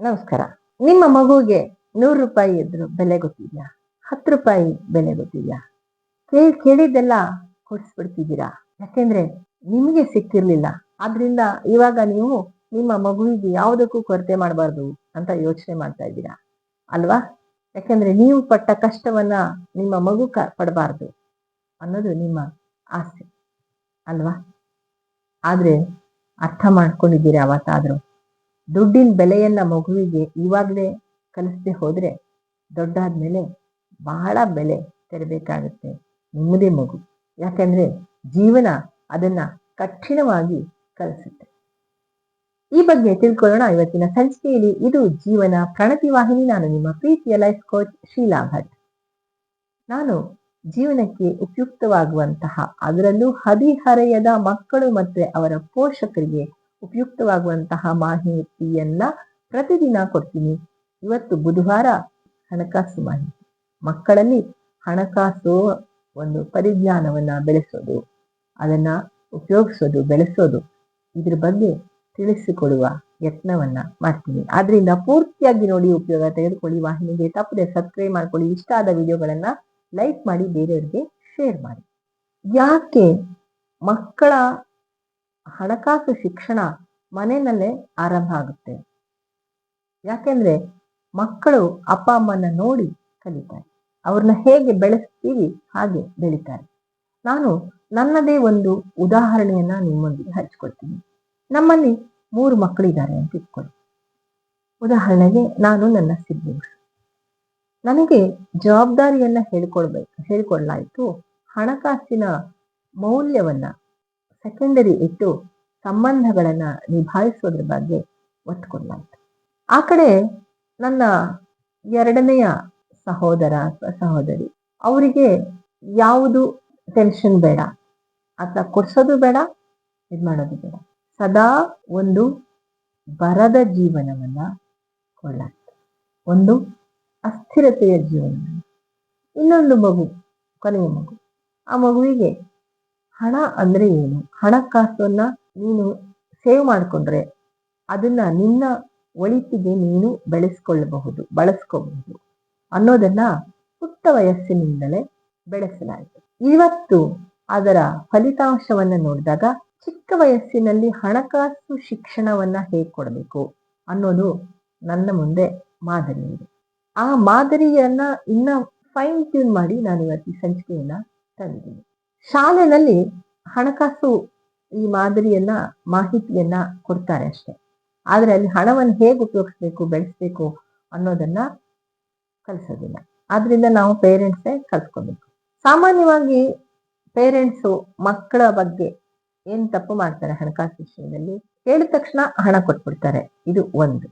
ನಮಸ್ಕಾರ. ನಿಮ್ಮ ಮಗುಗೆ 100 ರೂಪಾಯಿ ಇದ್ರು ಬೆಲೆ ಗೊತ್ತಿದ್ಯಾ? 10 ರೂಪಾಯಿ ಬೆಲೆ ಗೊತ್ತಿದ್ಯಾ? ಕೇಳಿದ್ದೆಲ್ಲ ಕೊಡಿಸ್ಬಿಡ್ತಿದ್ದೀರಾ. ಯಾಕೆಂದ್ರೆ ನಿಮಗೆ ಸಿಕ್ಕಿರ್ಲಿಲ್ಲ. ಆದ್ರಿಂದ ಇವಾಗ ನೀವು ನಿಮ್ಮ ಮಗುವಿಗೆ ಯಾವುದಕ್ಕೂ ಕೊರತೆ ಮಾಡಬಾರ್ದು ಅಂತ ಯೋಚನೆ ಮಾಡ್ತಾ ಇದ್ದೀರಾ ಅಲ್ವಾ? ಯಾಕೆಂದ್ರೆ ನೀವು ಪಟ್ಟ ಕಷ್ಟವನ್ನ ನಿಮ್ಮ ಮಗು ಪಡಬಾರ್ದು ಅನ್ನೋದು ನಿಮ್ಮ ಆಸೆ ಅಲ್ವಾ? ಆದ್ರೆ ಅರ್ಥ ಮಾಡ್ಕೊಂಡಿದ್ದೀರಾ ಅವತ್ತಾದ್ರೂ? ದುಡ್ಡಿನ ಬೆಲೆಯನ್ನ ಮಗುವಿಗೆ ಇವಾಗಲೇ ಕಲಿಸದೆ ಹೋದ್ರೆ ದೊಡ್ಡಾದ್ಮೇಲೆ ಬಹಳ ಬೆಲೆ ತೆರಬೇಕಾಗುತ್ತೆ ನಿಮ್ಮದೇ ಮಗು. ಯಾಕಂದ್ರೆ ಜೀವನ ಅದನ್ನ ಕಠಿಣವಾಗಿ ಕಲಿಸುತ್ತೆ. ಈ ಬಗ್ಗೆ ತಿಳ್ಕೊಳ್ಳೋಣ ಇವತ್ತಿನ ಸಂಚಿಕೆಯಲ್ಲಿ. ಇದು ಜೀವನ ಪ್ರಣತಿ ವಾಹಿನಿ. ನಾನು ನಿಮ್ಮ ಪ್ರೀತಿಯ ಲೈಫ್ ಕೋಚ್ ಶೀಲಾ ಭಟ್. ನಾನು ಜೀವನಕ್ಕೆ ಉಪಯುಕ್ತವಾಗುವಂತಹ, ಅದರಲ್ಲೂ ಹದಿಹರೆಯದ ಮಕ್ಕಳು ಮತ್ತೆ ಅವರ ಪೋಷಕರಿಗೆ ಉಪಯುಕ್ತವಾಗುವಂತಹ ಮಾಹಿತಿಯನ್ನ ಪ್ರತಿದಿನ ಕೊಡ್ತೀನಿ. ಇವತ್ತು ಬುಧವಾರ ಹಣಕಾಸು ಮಾಹಿತಿ. ಮಕ್ಕಳಲ್ಲಿ ಹಣಕಾಸು ಒಂದು ಪರಿಜ್ಞಾನವನ್ನ ಬೆಳೆಸೋದು, ಅದನ್ನ ಉಪಯೋಗಿಸೋದು, ಬೆಳೆಸೋದು, ಇದ್ರ ಬಗ್ಗೆ ತಿಳಿಸಿಕೊಡುವ ಯತ್ನವನ್ನ ಮಾಡ್ತೀನಿ. ಆದ್ರಿಂದ ಪೂರ್ತಿಯಾಗಿ ನೋಡಿ, ಉಪಯೋಗ ತೆಗೆದುಕೊಳ್ಳಿ. ವಾಹಿನಿಗೆ ತಪ್ಪದೆ ಸಬ್ಸ್ಕ್ರೈಬ್ ಮಾಡ್ಕೊಳ್ಳಿ. ಇಷ್ಟ ಆದ ವಿಡಿಯೋಗಳನ್ನ ಲೈಕ್ ಮಾಡಿ, ಬೇರೆಯವರಿಗೆ ಶೇರ್ ಮಾಡಿ. ಯಾಕೆ ಮಕ್ಕಳ ಹಣಕಾಸು ಶಿಕ್ಷಣ ಮನೆಯಲ್ಲೇ ಆರಂಭ ಆಗುತ್ತೆ? ಯಾಕೆಂದ್ರೆ ಮಕ್ಕಳು ಅಪ್ಪ ಅಮ್ಮನ ನೋಡಿ ಕಲಿತಾರೆ. ಅವ್ರನ್ನ ಹೇಗೆ ಬೆಳೆಸ್ತೀವಿ ಹಾಗೆ ಬೆಳಿತಾರೆ. ನಾನು ನನ್ನದೇ ಒಂದು ಉದಾಹರಣೆಯನ್ನ ನಿಮ್ಮೊಂದಿಗೆ ಹಂಚ್ಕೊಳ್ತೀನಿ. ನಮ್ಮಲ್ಲಿ 3 ಮಕ್ಕಳಿದ್ದಾರೆ ಅಂತ ಇಟ್ಕೊಳ್ಳಿ. ಉದಾಹರಣೆಗೆ ನಾನು, ನನ್ನ ಸಿಬ್ಲಿಂಗ್ಸ್. ನನಗೆ ಜವಾಬ್ದಾರಿಯನ್ನ ಹೇಳ್ಕೊಡ್ಲಾಯ್ತು. ಹಣಕಾಸಿನ ಮೌಲ್ಯವನ್ನ ಸೆಕೆಂಡರಿ ಇಟ್ಟು ಸಂಬಂಧಗಳನ್ನ ನಿಭಾಯಿಸೋದ್ರ ಬಗ್ಗೆ ಒತ್ತು ಕೊಡ್ಲಾಯ್ತು. ಆ ಕಡೆ ನನ್ನ 2ನೆಯ ಸಹೋದರ ಅಥವಾ ಸಹೋದರಿ, ಅವರಿಗೆ ಯಾವುದು ಟೆನ್ಷನ್ ಬೇಡ, ಅಥವಾ ಕೊಡ್ಸೋದು ಬೇಡ, ಇದು ಮಾಡೋದು ಬೇಡ. ಸದಾ ಒಂದು ಬರದ ಜೀವನವನ್ನ ಕೊಳ್ಳಾಯ್ತು, ಒಂದು ಅಸ್ಥಿರತೆಯ ಜೀವನ. ಇನ್ನೊಂದು ಮಗು, ಕೊನೆಯ ಮಗು, ಆ ಮಗುವಿಗೆ ಹಣ ಅಂದ್ರೆ ಏನು, ಹಣಕಾಸನ್ನ ನೀನು ಸೇವ್ ಮಾಡಿಕೊಂಡ್ರೆ ಅದನ್ನ ನಿನ್ನ ಒಳಿತಿಗೆ ನೀನು ಬಳಸ್ಕೋಬಹುದು ಅನ್ನೋದನ್ನ ಪುಟ್ಟ ವಯಸ್ಸಿನಿಂದಲೇ ಬೆಳೆಸಲಾಯಿತು. ಇವತ್ತು ಅದರ ಫಲಿತಾಂಶವನ್ನ ನೋಡಿದಾಗ ಚಿಕ್ಕ ವಯಸ್ಸಿನಲ್ಲಿ ಹಣಕಾಸು ಶಿಕ್ಷಣವನ್ನ ಹೇಗೆ ಕೊಡಬೇಕು ಅನ್ನೋದು ನನ್ನ ಮುಂದೆ ಮಾದರಿ ಇದೆ. ಆ ಮಾದರಿಯನ್ನ ಇನ್ನ ಫೈನ್ ಟ್ಯೂನ್ ಮಾಡಿ ನಾನು ಇವತ್ತು ಸಂಚಿಕೆಯನ್ನ ತಂದಿದ್ದೀನಿ. ಶಾಲೆಯಲ್ಲಿ ಹಣಕಾಸು ಈ ಮಾದರಿಯನ್ನ, ಮಾಹಿತಿಯನ್ನ ಕೊಡ್ತಾರೆ ಅಷ್ಟೇ. ಆದ್ರೆ ಅಲ್ಲಿ ಹಣವನ್ನು ಹೇಗೆ ಉಪಯೋಗಿಸ್ಬೇಕು, ಬೆಳೆಸ್ಬೇಕು ಅನ್ನೋದನ್ನ ಕಲಿಸೋದಿಲ್ಲ. ಆದ್ರಿಂದ ನಾವು ಪೇರೆಂಟ್ಸೇ ಕಲ್ತ್ಕೋಬೇಕು. ಸಾಮಾನ್ಯವಾಗಿ ಪೇರೆಂಟ್ಸು ಮಕ್ಕಳ ಬಗ್ಗೆ ಏನ್ ತಪ್ಪು ಮಾಡ್ತಾರೆ ಹಣಕಾಸು ವಿಷಯದಲ್ಲಿ? ಹೇಳಿದ ತಕ್ಷಣ ಹಣ ಕೊಟ್ಬಿಡ್ತಾರೆ. ಇದು ಒಂದು.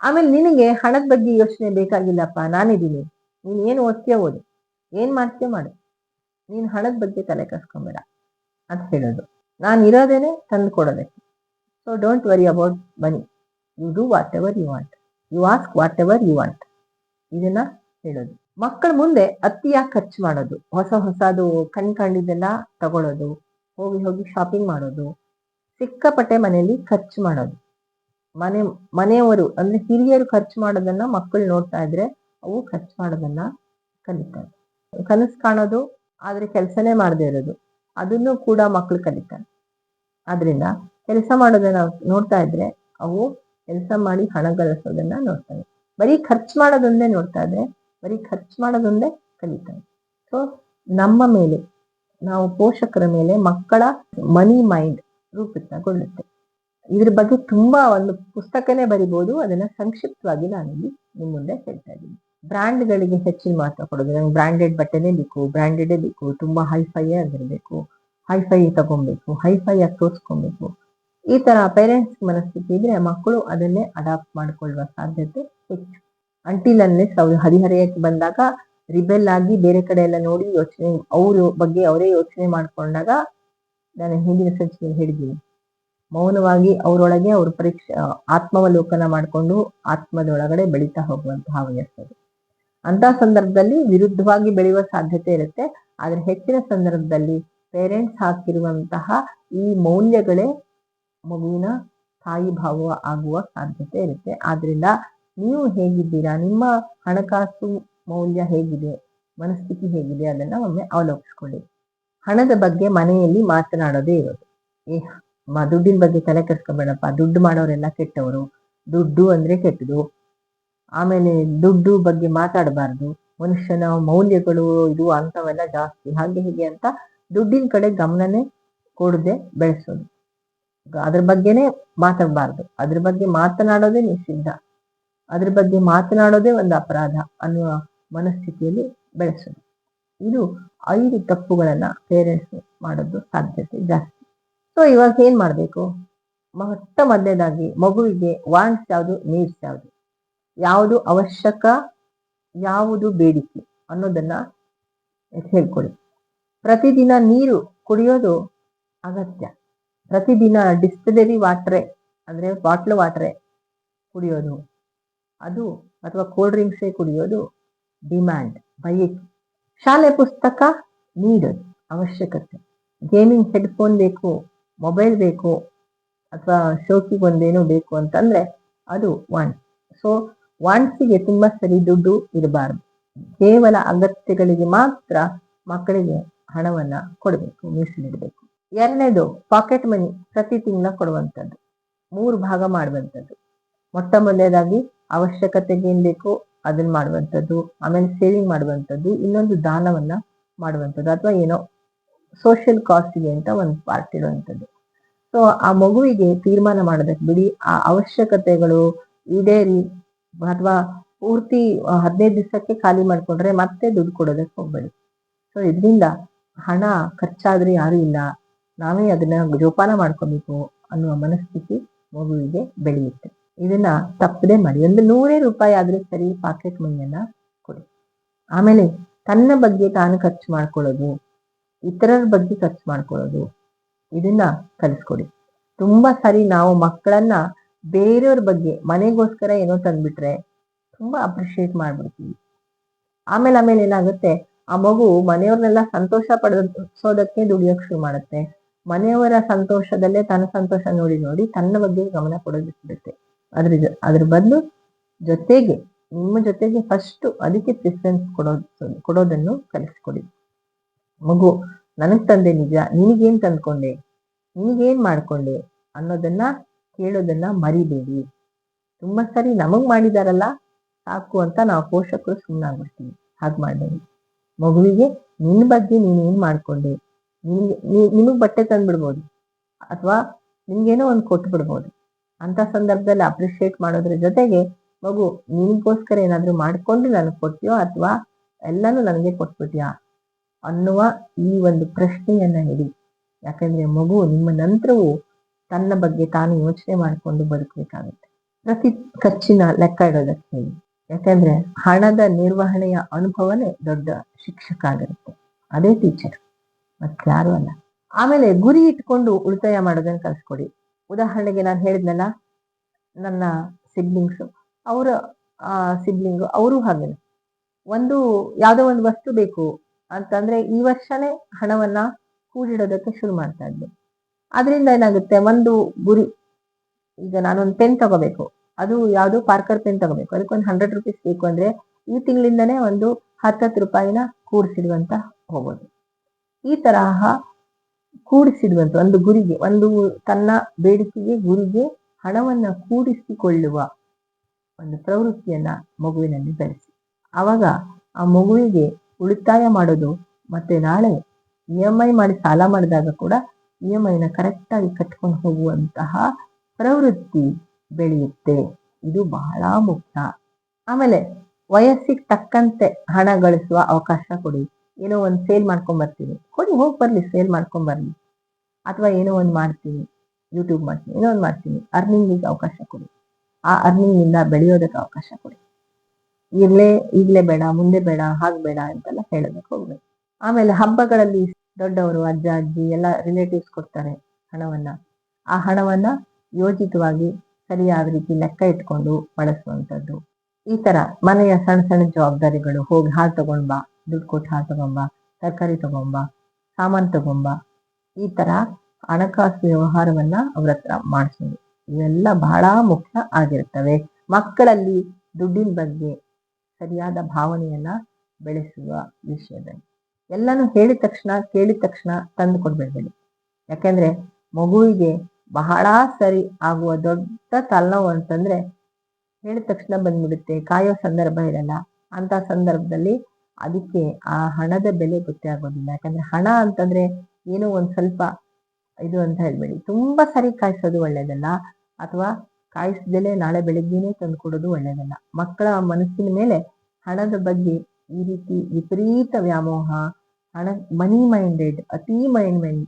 ಆಮೇಲೆ ನಿನಗೆ ಹಣದ ಬಗ್ಗೆ ಯೋಚನೆ ಬೇಕಾಗಿಲ್ಲಪ್ಪ, ನಾನಿದ್ದೀನಿ, ನೀನ್ ಏನು ಓದ್ತೀಯ ಓದು, ಏನ್ ಮಾಡ್ತೀಯ ಮಾಡು, ನೀನ್ ಹಣದ ಬಗ್ಗೆ ತಲೆ ಕೆಡಿಸ್ಕೊಂಬೇಡ ಅಂತ ಹೇಳೋದು. ನಾನು ಇರೋದೇನೆ ತಂದು ಕೊಡೋದಕ್ಕೆ. So don't worry about money, you do whatever you want, you ask whatever you want, ಇದನ್ನ ಹೇಳೋದು. ಮಕ್ಕಳ ಮುಂದೆ ಅತಿಯಾಗಿ ಖರ್ಚು ಮಾಡೋದು, ಹೊಸದು ಕಂಡಿದ್ದೆಲ್ಲ ತಗೊಳ್ಳೋದು, ಹೋಗಿ ಶಾಪಿಂಗ್ ಮಾಡೋದು, ಸಿಕ್ಕಾಪಟ್ಟೆ ಮನೆಯಲ್ಲಿ ಖರ್ಚು ಮಾಡೋದು. ಮನೆಯವರು ಅಂದ್ರೆ ಹಿರಿಯರು ಖರ್ಚು ಮಾಡೋದನ್ನ ಮಕ್ಕಳು ನೋಡ್ತಾ ಇದ್ರೆ ಅವು ಖರ್ಚು ಮಾಡೋದನ್ನ ಕಲಿತಾರೆ. ಕನಸು ಕಾಣೋದು ಆದ್ರೆ ಕೆಲಸನೇ ಮಾಡದೇ ಇರೋದು, ಅದನ್ನು ಕೂಡ ಮಕ್ಕಳು ಕಲಿತಾರೆ. ಆದ್ರಿಂದ ಕೆಲಸ ಮಾಡೋದನ್ನ ನೋಡ್ತಾ ಇದ್ರೆ ಅವು ಕೆಲಸ ಮಾಡಿ ಹಣ ಗಳಿಸೋದನ್ನ ನೋಡ್ತವೆ. ಬರೀ ಖರ್ಚು ಮಾಡೋದೊಂದೇ ನೋಡ್ತಾ ಇದ್ರೆ ಬರೀ ಖರ್ಚು ಮಾಡೋದೊಂದೇ ಕಲಿತಾರೆ. ಸೊ ನಮ್ಮ ಮೇಲೆ, ನಾವು ಪೋಷಕರ ಮೇಲೆ ಮಕ್ಕಳ ಮನಿ ಮೈಂಡ್ ರೂಪಿತಗೊಳ್ಳುತ್ತೆ. ಇದ್ರ ಬಗ್ಗೆ ತುಂಬಾ ಒಂದು ಪುಸ್ತಕನೇ ಬರಿಬಹುದು. ಅದನ್ನ ಸಂಕ್ಷಿಪ್ತವಾಗಿ ನಾನಿಲ್ಲಿ ನಿಮ್ಮ ಮುಂದೆ ಹೇಳ್ತಾ ಇದ್ದೀನಿ. ಬ್ರ್ಯಾಂಡ್ಗಳಿಗೆ ಹೆಚ್ಚಿನ ಮಹತ್ವ ಕೊಡೋದು. ನಂಗೆ ಬ್ರ್ಯಾಂಡೆಡ್ ಬಟ್ಟೆನೇ ಬೇಕು, ಬ್ರ್ಯಾಂಡೆಡೇ ಬೇಕು, ತುಂಬಾ ಹೈಫೈ ಆಗಿರ್ಬೇಕು, ಹೈಫೈ ತಗೊಬೇಕು, ಹೈಫೈ ಆಗಿ ತೋರಿಸ್ಕೊಬೇಕು. ಈ ತರ ಪೇರೆಂಟ್ಸ್ ಮನಸ್ಥಿತಿ ಇದ್ರೆ ಮಕ್ಕಳು ಅದನ್ನೇ ಅಡಾಪ್ಟ್ ಮಾಡಿಕೊಳ್ಳುವ ಸಾಧ್ಯತೆ ಹೆಚ್ಚು. ಅಂಟಿಲ್ ಅನ್ಲೆಸ್ ಅವ್ರು ಹದಿಹರೆಯಕ್ಕೆ ಬಂದಾಗ ರಿಬೆಲ್ ಆಗಿ ಬೇರೆ ಕಡೆ ಎಲ್ಲ ನೋಡಿ ಯೋಚನೆ, ಅವ್ರ ಬಗ್ಗೆ ಅವರೇ ಯೋಚನೆ ಮಾಡ್ಕೊಂಡಾಗ, ನಾನು ಹಿಂದಿನ ಸಂಚಿಕೆಯಲ್ಲಿ ಹೇಳಿದ್ದೀನಿ, ಮೌನವಾಗಿ ಅವರೊಳಗೆ ಅವ್ರ ಆತ್ಮಾವಲೋಕನ ಮಾಡಿಕೊಂಡು ಆತ್ಮದೊಳಗಡೆ ಬೆಳೀತಾ ಹೋಗುವಂತಹ ವಯಸ್ಸು. ಅಂತ ಸಂದರ್ಭದಲ್ಲಿ ವಿರುದ್ಧವಾಗಿ ಬೆಳೆಯುವ ಸಾಧ್ಯತೆ ಇರುತ್ತೆ. ಆದ್ರೆ ಹೆಚ್ಚಿನ ಸಂದರ್ಭದಲ್ಲಿ ಪೇರೆಂಟ್ಸ್ ಹಾಕಿರುವಂತಹ ಈ ಮೌಲ್ಯಗಳೇ ಮಗುವಿನ ಸ್ಥಾಯಿ ಭಾವ ಆಗುವ ಸಾಧ್ಯತೆ ಇರುತ್ತೆ. ಆದ್ರಿಂದ ನೀವು ಹೇಗಿದ್ದೀರಾ, ನಿಮ್ಮ ಹಣಕಾಸು ಮೌಲ್ಯ ಹೇಗಿದೆ, ಮನಸ್ಥಿತಿ ಹೇಗಿದೆ, ಅದನ್ನ ಒಮ್ಮೆ ಅವಲೋಕಿಸ್ಕೊಳ್ಳಿ. ಹಣದ ಬಗ್ಗೆ ಮನೆಯಲ್ಲಿ ಮಾತನಾಡೋದೇ ಇರೋದು. ದುಡ್ಡಿನ ಬಗ್ಗೆ ತಲೆ ಕೆಡ್ಸ್ಕೊಬೇಡಪ್ಪ, ದುಡ್ಡು ಮಾಡೋರೆಲ್ಲ ಕೆಟ್ಟವರು, ದುಡ್ಡು ಅಂದ್ರೆ ಕೆಟ್ಟದು, ಆಮೇಲೆ ದುಡ್ಡು ಬಗ್ಗೆ ಮಾತಾಡಬಾರ್ದು, ಮನುಷ್ಯನ ಮೌಲ್ಯಗಳು ಇದು ಅಂತವೆಲ್ಲ ಜಾಸ್ತಿ, ಹಾಗೆ ಹೀಗೆ ಅಂತ ದುಡ್ಡಿನ ಕಡೆ ಗಮನನೇ ಕೊಡದೆ ಬೆಳೆಸೋದು. ಅದ್ರ ಬಗ್ಗೆನೇ ಮಾತಾಡಬಾರ್ದು, ಅದ್ರ ಬಗ್ಗೆ ಮಾತನಾಡೋದೇ ನಿಷಿದ್ಧ, ಅದ್ರ ಬಗ್ಗೆ ಮಾತನಾಡೋದೇ ಒಂದು ಅಪರಾಧ ಅನ್ನುವ ಮನಸ್ಥಿತಿಯಲ್ಲಿ ಬೆಳೆಸೋದು. ಇದು 5 ತಪ್ಪುಗಳನ್ನ ಪೇರೆಂಟ್ಸ್ ಮಾಡೋದು ಸಾಧ್ಯತೆ ಜಾಸ್ತಿ. ಸೊ ಇವಾಗ ಏನ್ ಮಾಡ್ಬೇಕು? ಮೊದಲನೇದಾಗಿ ಮಗುವಿಗೆ ವಾಂಟ್ಸ್ ಯಾವುದು, ನೀಡ್ಸ್ ಯಾವುದು, ಯಾವುದು ಅವಶ್ಯಕ, ಯಾವುದು ಬೇಡಿಕೆ ಅನ್ನೋದನ್ನ ಹೇಳ್ಕೊಡಿ. ಪ್ರತಿದಿನ ನೀರು ಕುಡಿಯೋದು ಅಗತ್ಯ. ಪ್ರತಿದಿನ ಡಿಸ್ಟಿಲರಿ ವಾಟ್ರೆ ಅಂದ್ರೆ ಬಾಟ್ಲ್ ವಾಟ್ರೆ ಕುಡಿಯೋದು ಅದು, ಅಥವಾ ಕೋಲ್ಡ್ ಡ್ರಿಂಕ್ಸೇ ಕುಡಿಯೋದು ಡಿಮ್ಯಾಂಡ್, ಬಯಕೆ. ಶಾಲೆ ಪುಸ್ತಕ ನೀಡೋದು ಅವಶ್ಯಕತೆ. ಗೇಮಿಂಗ್ ಹೆಡ್ಫೋನ್ ಬೇಕು, ಮೊಬೈಲ್ ಬೇಕು, ಅಥವಾ ಶೋಕಿಗೊಂದೇನೋ ಬೇಕು ಅಂತಂದ್ರೆ ಅದು ವಾಂಟ್. ಸೊ ವಾಂಟ್ಸಿಗೆ ತುಂಬಾ ಸರಿ ದುಡ್ಡು ಇರಬಾರ್ದು. ಕೇವಲ ಅಗತ್ಯಗಳಿಗೆ ಮಾತ್ರ ಮಕ್ಕಳಿಗೆ ಹಣವನ್ನ ಕೊಡಬೇಕು, ಮೀಸಲಿಡಬೇಕು. ಎರಡನೇದು ಪಾಕೆಟ್ ಮನಿ, ಪ್ರತಿ ತಿಂಗಳ ಕೊಡುವಂಥದ್ದು, 3 ಭಾಗ ಮಾಡುವಂಥದ್ದು. ಮೊದಲನೇದಾಗಿ ಅವಶ್ಯಕತೆಗೆ ಏನ್ ಬೇಕು ಅದನ್ನ ಮಾಡುವಂಥದ್ದು, ಆಮೇಲೆ ಸೇವಿಂಗ್ ಮಾಡುವಂಥದ್ದು, ಇನ್ನೊಂದು ದಾನವನ್ನ ಮಾಡುವಂಥದ್ದು, ಅಥವಾ ಏನೋ ಸೋಷಿಯಲ್ ಕಾಸ್ಟ್ಗೆ ಅಂತ ಒಂದು ಪಾರ್ಟ್ ಇಡುವಂಥದ್ದು. ಸೊ ಆ ಮಗುವಿಗೆ ತೀರ್ಮಾನ ಮಾಡೋದಕ್ಕೆ ಬಿಡಿ. ಆ ಅವಶ್ಯಕತೆಗಳು ಈಡೇರಿ ಅಥವಾ ಪೂರ್ತಿ 15 ದಿವಸಕ್ಕೆ ಖಾಲಿ ಮಾಡ್ಕೊಂಡ್ರೆ ಮತ್ತೆ ದುಡ್ಡು ಕೊಡೋದಕ್ಕೆ ಹೋಗ್ಬೇಡಿ. ಸೊ ಇದರಿಂದ ಹಣ ಖರ್ಚಾದ್ರೆ ಯಾರು ಇಲ್ಲ, ನಾವೇ ಅದನ್ನ ಜೋಪಾನ ಮಾಡ್ಕೋಬೇಕು ಅನ್ನುವ ಮನಸ್ಥಿತಿ ಮಗುವಿಗೆ ಬೆಳೆಯುತ್ತೆ. ಇದನ್ನ ತಪ್ಪದೆ ಮಾಡಿ. ಒಂದು 100 ರೂಪಾಯಿ ಆದ್ರೂ ಸರಿ ಪಾಕೆಟ್ ಮನಿಯನ್ನ ಕೊಡಿ. ಆಮೇಲೆ ತನ್ನ ಬಗ್ಗೆ ತಾನು ಖರ್ಚು ಮಾಡ್ಕೊಳ್ಳೋದು, ಇತರರ ಬಗ್ಗೆ ಖರ್ಚು ಮಾಡ್ಕೊಳ್ಳೋದು, ಇದನ್ನ ಕಲಿಸ್ಕೊಡಿ. ತುಂಬಾ ಸರಿ ನಾವು ಮಕ್ಕಳನ್ನ ಬೇರೆಯವ್ರ ಬಗ್ಗೆ, ಮನೆಗೋಸ್ಕರ ಏನೋ ತಂದ್ಬಿಟ್ರೆ ತುಂಬಾ ಅಪ್ರಿಶಿಯೇಟ್ ಮಾಡ್ಬಿಡ್ತೀವಿ. ಆಮೇಲೆ ಏನಾಗುತ್ತೆ, ಆ ಮಗು ಮನೆಯವ್ರನ್ನೆಲ್ಲ ಸಂತೋಷ ಪಡಿಸೋದಕ್ಕೆ ದುಡಿಯೋಕ್ ಶುರು ಮಾಡುತ್ತೆ. ಮನೆಯವರ ಸಂತೋಷದಲ್ಲೇ ತನ್ನ ಸಂತೋಷ ನೋಡಿ ನೋಡಿ ತನ್ನ ಬಗ್ಗೆ ಗಮನ ಕೊಡೋದಿರುತ್ತೆ. ಅದ್ರ ಬದಲು ನಿಮ್ಮ ಜೊತೆಗೆ ಫಸ್ಟ್ ಅದಕ್ಕೆ ಪ್ರಿಫರೆನ್ಸ್ ಕೊಡೋದನ್ನು ಕಲಿಸ್ಕೊಡಿ. ಮಗು ನನಗ್ ತಂದೆ ನಿಜ, ನಿನಗೇನ್ ತಂದ್ಕೊಂಡೆ, ನಿನಗೇನ್ ಮಾಡ್ಕೊಂಡೆ ಅನ್ನೋದನ್ನ ಕೇಳೋದನ್ನ ಮರಿಬೇಡಿ. ತುಂಬಾ ಸರಿ ನಮಗ್ ಮಾಡಿದಾರಲ್ಲ ಸಾಕು ಅಂತ ನಾವು ಪೋಷಕರು ಸುಮ್ಮನಾಗ್ಬಿಡ್ತೀವಿ. ಹಾಗೆ ಮಾಡಬೇಡಿ. ಮಗುವಿಗೆ ನಿನ್ ಬಗ್ಗೆ ನೀನ್ ಏನ್ ಮಾಡ್ಕೊಂಡೆ, ನಿಮಗ್ ಬಟ್ಟೆ ತಂದ್ಬಿಡ್ಬೋದು, ಅಥವಾ ನಿಮ್ಗೇನೋ ಒಂದು ಕೊಟ್ಟು ಬಿಡ್ಬೋದು. ಅಂತ ಸಂದರ್ಭದಲ್ಲಿ ಅಪ್ರಿಶಿಯೇಟ್ ಮಾಡೋದ್ರ ಜೊತೆಗೆ ಮಗು ನಿನ್ಗೋಸ್ಕರ ಏನಾದ್ರು ಮಾಡ್ಕೊಂಡು ನನಗ್ ಕೊಡ್ತೀಯೋ ಅಥವಾ ಎಲ್ಲಾನು ನನಗೆ ಕೊಟ್ಬಿಟ್ಯಾ ಅನ್ನುವ ಈ ಒಂದು ಪ್ರಶ್ನೆಯನ್ನ ಇಡಿ. ಯಾಕಂದ್ರೆ ಮಗು ನಿಮ್ಮ ನಂತರವೂ ತನ್ನ ಬಗ್ಗೆ ತಾನು ಯೋಚನೆ ಮಾಡಿಕೊಂಡು ಬದುಕಬೇಕಾಗುತ್ತೆ. ಪ್ರತಿ ಖರ್ಚಿನ ಲೆಕ್ಕ ಇಡೋದಕ್ಕೆ ಹೇಳಿ. ಯಾಕಂದ್ರೆ ಹಣದ ನಿರ್ವಹಣೆಯ ಅನುಭವನೇ ದೊಡ್ಡ ಶಿಕ್ಷಕ ಆಗಿರುತ್ತೆ. ಅದೇ ಟೀಚರ್, ಮತ್ತಾರು ಅಲ್ಲ. ಆಮೇಲೆ ಗುರಿ ಇಟ್ಕೊಂಡು ಉಳಿತಾಯ ಮಾಡೋದನ್ನ ಕಲಿಸ್ಕೊಡಿ. ಉದಾಹರಣೆಗೆ ನಾನು ಹೇಳಿದ್ನಲ್ಲ, ನನ್ನ ಸಿಬ್ಲಿಂಗ್ಸ್, ಅವರ ಸಿಬ್ಲಿಂಗು ಅವರು ಹಾಗೇನೆ ಯಾವುದೋ ಒಂದು ವಸ್ತು ಬೇಕು ಅಂತಂದ್ರೆ ಈ ವರ್ಷನೇ ಹಣವನ್ನ ಕೂಡಿಡೋದಕ್ಕೆ ಶುರು ಮಾಡ್ತಾ ಇದ್ದೆ. ಅದರಿಂದ ಏನಾಗುತ್ತೆ, ಒಂದು ಗುರಿ, ಈಗ ನಾನೊಂದು ಪೆನ್ ತಗೋಬೇಕು, ಅದು ಯಾವ್ದು ಪಾರ್ಕರ್ ಪೆನ್ ತಗೋಬೇಕು, ಅದಕ್ಕೊಂದು 100 ರೂಪೀಸ್ ಬೇಕು ಅಂದ್ರೆ ಈ ತಿಂಗಳಿಂದನೇ ಒಂದು 10 ರೂಪಾಯಿನ ಕೂಡಿಸಿಡುವಂತ ಹೋಗೋದು. ಈ ತರಹ ಕೂಡಿಸಿಡುವಂತ ಒಂದು ಗುರಿಗೆ, ಒಂದು ತನ್ನ ಬೇಡಿಕೆಗೆ ಗುರಿಗೆ ಹಣವನ್ನ ಕೂಡಿಸಿಕೊಳ್ಳುವ ಒಂದು ಪ್ರವೃತ್ತಿಯನ್ನ ಮಗುವಿನಲ್ಲಿ ಬೆಳೆಸಿ. ಆವಾಗ ಆ ಮಗುವಿಗೆ ಉಳಿತಾಯ ಮಾಡೋದು, ಮತ್ತೆ ನಾಳೆ EMI ಮಾಡಿ ಸಾಲ ಮಾಡಿದಾಗ ಕೂಡ EMI ಕರೆಕ್ಟ್ ಆಗಿ ಕಟ್ಕೊಂಡು ಹೋಗುವಂತಹ ಪ್ರವೃತ್ತಿ ಬೆಳೆಯುತ್ತೆ. ಇದು ಬಹಳ ಮುಖ್ಯ. ಆಮೇಲೆ ವಯಸ್ಸಿಗೆ ತಕ್ಕಂತೆ ಹಣ ಗಳಿಸುವ ಅವಕಾಶ ಕೊಡಿ. ಏನೋ ಒಂದು ಸೇಲ್ ಮಾಡ್ಕೊಂಡ್ ಬರ್ತೀನಿ, ಕೊಡಿ, ಹೋಗಿ ಬರ್ಲಿ, ಸೇಲ್ ಮಾಡ್ಕೊಂಡ್ ಬರ್ಲಿ. ಅಥವಾ ಏನೋ ಒಂದು ಮಾಡ್ತೀನಿ, ಯೂಟ್ಯೂಬ್ ಮಾಡ್ತೀನಿ, ಏನೋ ಒಂದು ಮಾಡ್ತೀನಿ, ಅರ್ನಿಂಗಿಗೆ ಅವಕಾಶ ಕೊಡಿ. ಆ ಅರ್ನಿಂಗ್ ಇಂದ ಬೆಳೆಯೋದಕ್ಕೆ ಅವಕಾಶ ಕೊಡಿ. ಈಗ್ಲೇ ಬೇಡ, ಮುಂದೆ ಬೇಡ, ಹಾಗೆ ಬೇಡ ಅಂತೆಲ್ಲ ಹೇಳೋದಕ್ಕೆ ಹೋಗ್ಬೇಕು. ಆಮೇಲೆ ಹಬ್ಬಗಳಲ್ಲಿ ದೊಡ್ಡವರು, ಅಜ್ಜ ಅಜ್ಜಿ ಎಲ್ಲ ರಿಲೇಟಿವ್ಸ್ ಕೊಡ್ತಾರೆ ಹಣವನ್ನ. ಆ ಹಣವನ್ನ ಯೋಜಿತವಾಗಿ ಸರಿಯಾದ ರೀತಿ ಲೆಕ್ಕ ಇಟ್ಕೊಂಡು ಬಳಸುವಂಥದ್ದು. ಈ ತರ ಮನೆಯ ಸಣ್ಣ ಸಣ್ಣ ಜವಾಬ್ದಾರಿಗಳು, ಹೋಗಿ ಹಾಲು ತಗೊಂಡ್ಬಾ, ದುಡ್ಡು ಕೊಟ್ಟು ಹಾಲು ತಗೊಂಬಾ, ತರಕಾರಿ ತಗೊಂಬಾ, ಸಾಮಾನು ತಗೊಂಬಾ, ಈ ತರ ಹಣಕಾಸು ವ್ಯವಹಾರವನ್ನ ಅವ್ರ ಹತ್ರ ಮಾಡಿಸೋದು, ಇವೆಲ್ಲ ಬಹಳ ಮುಖ್ಯ ಆಗಿರ್ತವೆ. ಮಕ್ಕಳಲ್ಲಿ ದುಡ್ಡಿನ ಬಗ್ಗೆ ಸರಿಯಾದ ಭಾವನೆಯನ್ನ ಬೆಳೆಸುವ ವಿಷಯದಲ್ಲಿ ಎಲ್ಲಾನು ಹೇಳಿದ ತಕ್ಷಣ ಕೇಳಿದ ತಕ್ಷಣ ತಂದು ಕೊಡ್ಬೇಡಿ. ಯಾಕೆಂದ್ರೆ ಮಗುವಿಗೆ ಬಹಳ ಸರಿ ಆಗುವ ದೊಡ್ಡ ತಲೆನೋವು ಅಂತಂದ್ರೆ ಹೇಳಿದ ತಕ್ಷಣ ಬಂದ್ಬಿಡುತ್ತೆ, ಕಾಯೋ ಸಂದರ್ಭ ಇರಲ್ಲ. ಅಂತ ಸಂದರ್ಭದಲ್ಲಿ ಅದಕ್ಕೆ ಆ ಹಣದ ಬೆಲೆ ಗೊತ್ತೇ ಆಗೋದಿಲ್ಲ. ಯಾಕಂದ್ರೆ ಹಣ ಅಂತಂದ್ರೆ ಏನೋ ಒಂದ್ ಸ್ವಲ್ಪ ಇದು ಅಂತ ಹೇಳ್ಬೇಡಿ. ತುಂಬಾ ಸರಿ ಕಾಯಿಸೋದು ಒಳ್ಳೇದಲ್ಲ, ಅಥವಾ ಕಾಯಿಸ್ದಲೇ ನಾಳೆ ಬೆಳಿಗ್ಗೆನೆ ತಂದ್ಕೊಡೋದು ಒಳ್ಳೇದಲ್ಲ. ಮಕ್ಕಳ ಮನಸ್ಸಿನ ಮೇಲೆ ಹಣದ ಬಗ್ಗೆ ಈ ರೀತಿ ವಿಪರೀತ ವ್ಯಾಮೋಹ, ಹಣ ಮನಿ ಮೈಂಡೆಡ್, ಅತಿ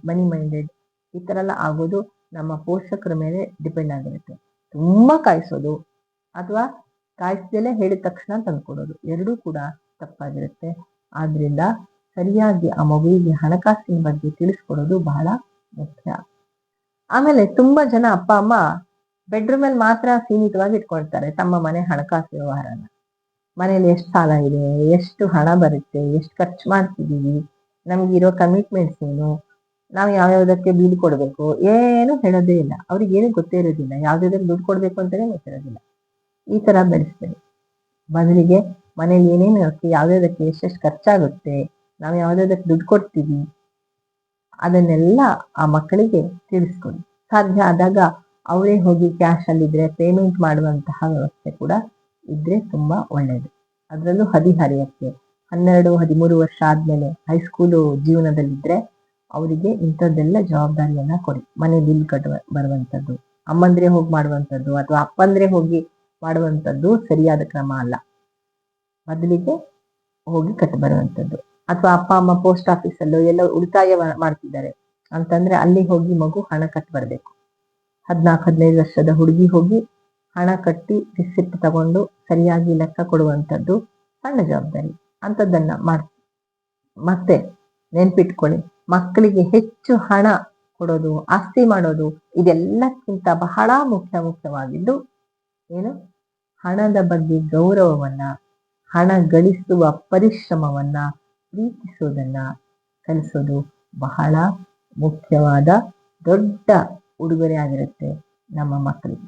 ಮನಿ ಮೈಂಡೆಡ್ ಈ ತರ ಎಲ್ಲ ಆಗೋದು ನಮ್ಮ ಪೋಷಕರ ಮೇಲೆ ಡಿಪೆಂಡ್ ಆಗಿರುತ್ತೆ. ತುಂಬಾ ಕಾಯಿಸೋದು ಅಥವಾ ಕಾಯಿಸ್ದಲೇ ಹೇಳಿದ ತಕ್ಷಣ ತಂದ್ಕೊಡೋದು ಎರಡೂ ಕೂಡ ತಪ್ಪಾಗಿರುತ್ತೆ. ಆದ್ರಿಂದ ಸರಿಯಾಗಿ ಆ ಮಗುವಿಗೆ ಹಣಕಾಸಿನ ಬಗ್ಗೆ ತಿಳಿಸ್ಕೊಡೋದು ಬಹಳ ಮುಖ್ಯ. ಆಮೇಲೆ ತುಂಬಾ ಜನ ಅಪ್ಪ ಅಮ್ಮ ಬೆಡ್ರೂಮ್ ಅಲ್ಲಿ ಮಾತ್ರ ಸೀಮಿತವಾಗಿ ಇಟ್ಕೊಳ್ತಾರೆ ತಮ್ಮ ಮನೆ ಹಣಕಾಸು ವ್ಯವಹಾರನ. ಮನೇಲಿ ಎಷ್ಟು ಸಾಲ ಇದೆ, ಎಷ್ಟು ಹಣ ಬರುತ್ತೆ, ಎಷ್ಟು ಖರ್ಚು ಮಾಡ್ತಿದೀವಿ, ನಮ್ಗಿರೋ ಕಮಿಟ್ಮೆಂಟ್ಸ್ ಏನು, ನಾವು ಯಾವ್ಯಾವ್ದಕ್ಕೆ ಬಿಲ್ ಕೊಡ್ಬೇಕು ಏನು ಹೇಳೋದೇ ಇಲ್ಲ. ಅವ್ರಿಗೆ ಏನು ಗೊತ್ತೇ ಇರೋದಿಲ್ಲ, ಯಾವ್ದಾದ್ರು ದುಡ್ಡು ಕೊಡ್ಬೇಕು ಅಂತಾನೆ ಗೊತ್ತಿರೋದಿಲ್ಲ. ಈ ತರ ಬೆಳೆಸ್ತೇವೆ. ಬದಲಿಗೆ ಮನೇಲಿ ಏನೇನು ಯಾವ್ಯಾವ್ದಕ್ಕೆ ಎಷ್ಟೆಷ್ಟು ಖರ್ಚಾಗುತ್ತೆ, ನಾವು ಯಾವ್ದಾವ್ದಕ್ಕೆ ದುಡ್ಡು ಕೊಡ್ತೀವಿ ಅದನ್ನೆಲ್ಲ ಆ ಮಕ್ಕಳಿಗೆ ತಿಳಿಸ್ಕೊಡಿ. ಸಾಧ್ಯ ಆದಾಗ ಅವರೇ ಹೋಗಿ ಕ್ಯಾಶ್ ಅಲ್ಲಿದ್ರೆ ಪೇಮೆಂಟ್ ಮಾಡುವಂತಹ ವ್ಯವಸ್ಥೆ ಕೂಡ ಇದ್ರೆ ತುಂಬಾ ಒಳ್ಳೇದು. ಅದರಲ್ಲೂ ಹದಿಹರೆಯಕ್ಕೆ 12-13 ವರ್ಷ ಆದ್ಮೇಲೆ ಹೈಸ್ಕೂಲು ಜೀವನದಲ್ಲಿದ್ರೆ ಅವರಿಗೆ ಇಂಥದ್ದೆಲ್ಲ ಜವಾಬ್ದಾರಿಯನ್ನ ಕೊಡಿ. ಮನೆ ಬಿಲ್ ಬರುವಂಥದ್ದು ಅಮ್ಮಂದ್ರೆ ಹೋಗಿ ಮಾಡುವಂಥದ್ದು ಅಥವಾ ಅಪ್ಪಂದ್ರೆ ಹೋಗಿ ಮಾಡುವಂಥದ್ದು ಸರಿಯಾದ ಕ್ರಮ ಅಲ್ಲ. ಬದಲಿಗೆ ಹೋಗಿ ಕಟ್ಟಿ ಬರುವಂಥದ್ದು. ಅಥವಾ ಅಪ್ಪ ಅಮ್ಮ ಪೋಸ್ಟ್ ಆಫೀಸಲ್ಲೋ ಎಲ್ಲ ಉಳಿತಾಯ ಮಾಡ್ತಿದ್ದಾರೆ ಅಂತಂದ್ರೆ ಅಲ್ಲಿ ಹೋಗಿ ಮಗು ಹಣ ಕಟ್ಟಿ ಬರ್ಬೇಕು. 14-15 ವರ್ಷದ ಹುಡುಗಿ ಹೋಗಿ ಹಣ ಕಟ್ಟಿ ರಿಸಿಪ್ಟ್ ತಗೊಂಡು ಸರಿಯಾಗಿ ಲೆಕ್ಕ ಕೊಡುವಂಥದ್ದು ಸಣ್ಣ ಜವಾಬ್ದಾರಿ. ಅಂಥದ್ದನ್ನ ಮತ್ತೆ ನೆನ್ಪಿಟ್ಕೊಳ್ಳಿ, ಮಕ್ಕಳಿಗೆ ಹೆಚ್ಚು ಹಣ ಕೊಡೋದು, ಆಸ್ತಿ ಮಾಡೋದು ಇದೆಲ್ಲಕ್ಕಿಂತ ಬಹಳ ಮುಖ್ಯವಾಗಿದ್ದು ಏನು, ಹಣದ ಬಗ್ಗೆ ಗೌರವವನ್ನ, ಹಣ ಗಳಿಸುವ ಪರಿಶ್ರಮವನ್ನ, ಪ್ರೀತಿಸೋದನ್ನ ಕಲಿಸೋದು ಬಹಳ ಮುಖ್ಯವಾದ ದೊಡ್ಡ ಉಡುಗೊರೆ ಆಗಿರುತ್ತೆ ನಮ್ಮ ಮಕ್ಕಳಿಗೆ.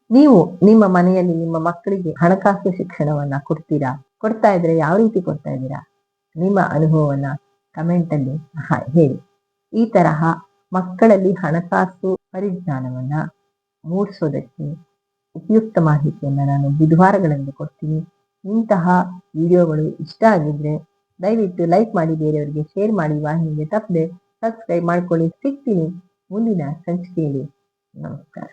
ನೀವು ನಿಮ್ಮ ಮನೆಯಲ್ಲಿ ನಿಮ್ಮ ಮಕ್ಕಳಿಗೆ ಹಣಕಾಸು ಶಿಕ್ಷಣವನ್ನ ಕೊಡ್ತೀರಾ? ಕೊಡ್ತಾ ಇದ್ರೆ ಯಾವ ರೀತಿ ಕೊಡ್ತಾ ಇದ್ದೀರಾ? ನಿಮ್ಮ ಅನುಭವವನ್ನ ಕಮೆಂಟ್ ಅಲ್ಲಿ ಹೇಳಿ. ಈ ತರಹ ಮಕ್ಕಳಲ್ಲಿ ಹಣಕಾಸು ಪರಿಜ್ಞಾನವನ್ನ ಮೂಡಿಸೋದಕ್ಕೆ ಉಪಯುಕ್ತ ಮಾಹಿತಿಯನ್ನ ನಾನು ಬುಧವಾರಗಳಲ್ಲಿ ಕೊಡ್ತೀನಿ. ಇಂತಹ ವಿಡಿಯೋಗಳು ಇಷ್ಟ ಆಗಿದ್ರೆ ದಯವಿಟ್ಟು ಲೈಕ್ ಮಾಡಿ, ಬೇರೆಯವರಿಗೆ ಶೇರ್ ಮಾಡಿ, ವಾಹಿನಿಗೆ ತಪ್ಪದೆ ಸಬ್ಸ್ಕ್ರೈಬ್ ಮಾಡ್ಕೊಳ್ಳಿ. ಸಿಗ್ತೀನಿ ಮುಂದಿನ ಸಂಚಿಕೆಯಲ್ಲಿ. ನಮಸ್ಕಾರ.